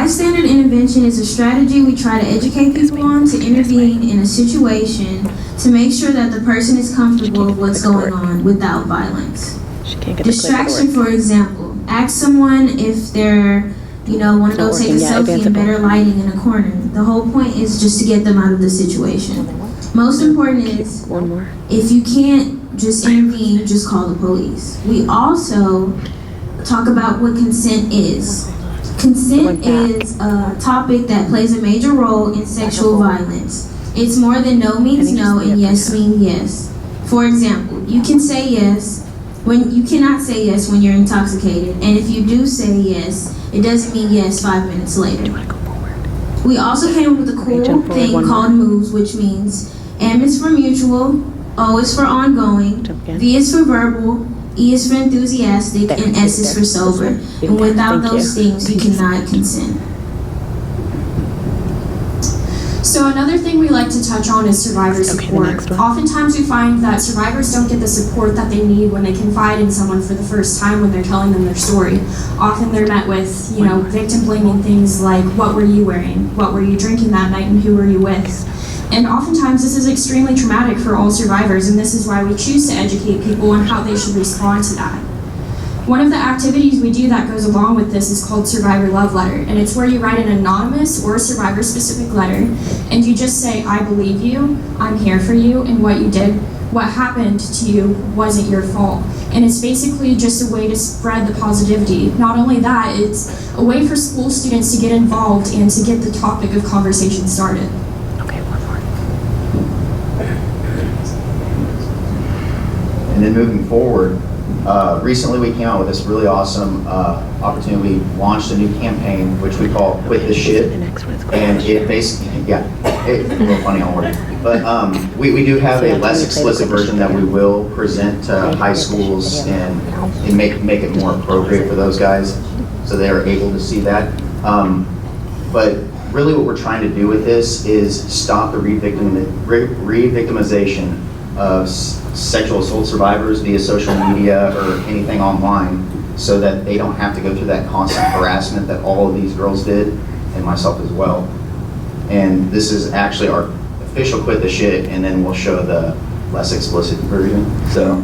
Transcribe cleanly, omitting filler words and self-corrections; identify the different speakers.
Speaker 1: bystander intervention is a strategy we try to educate people on to intervene in a situation to make sure that the person is comfortable with what's going on without violence. Distraction, for example. Ask someone if they're, want to go take a selfie in better lighting in a corner. The whole point is just to get them out of the situation. Most important is, if you can't just intervene, just call the police. We also talk about what consent is. Consent is a topic that plays a major role in sexual violence. It's more than no means no and yes means yes. For example, you can say yes when you cannot say yes when you're intoxicated, and if you do say yes, it doesn't mean yes 5 minutes later. We also came up with a cool thing called MOVES, which means M is for mutual, O is for ongoing, V is for verbal, E is for enthusiastic, and S is for sober. And without those things, you cannot consent.
Speaker 2: So another thing we like to touch on is survivor support. Oftentimes we find that survivors don't get the support that they need when they confide in someone for the first time when they're telling them their story. Often they're met with, victim blaming things like, what were you wearing? What were you drinking that night and who were you with? And oftentimes this is extremely traumatic for all survivors, and this is why we choose to educate people on how they should respond to that. One of the activities we do that goes along with this is called Survivor Love Letter, and it's where you write an anonymous or survivor-specific letter, and you just say, I believe you, I'm here for you, and what you did, what happened to you wasn't your fault. And it's basically just a way to spread the positivity. Not only that, it's a way for school students to get involved and to get the topic of conversation started.
Speaker 3: And then moving forward, recently we came out with this really awesome opportunity. We launched a new campaign, which we call Quit the Shit. And it basically, it's a little funny on word. But we do have a less explicit version that we will present to high schools and make it more appropriate for those guys so they're able to see that. But really what we're trying to do with this is stop the re-victimization of sexual assault survivors via social media or anything online, so that they don't have to go through that constant harassment that all of these girls did, and myself as well. And this is actually our official Quit the Shit, and then we'll show the less explicit version. So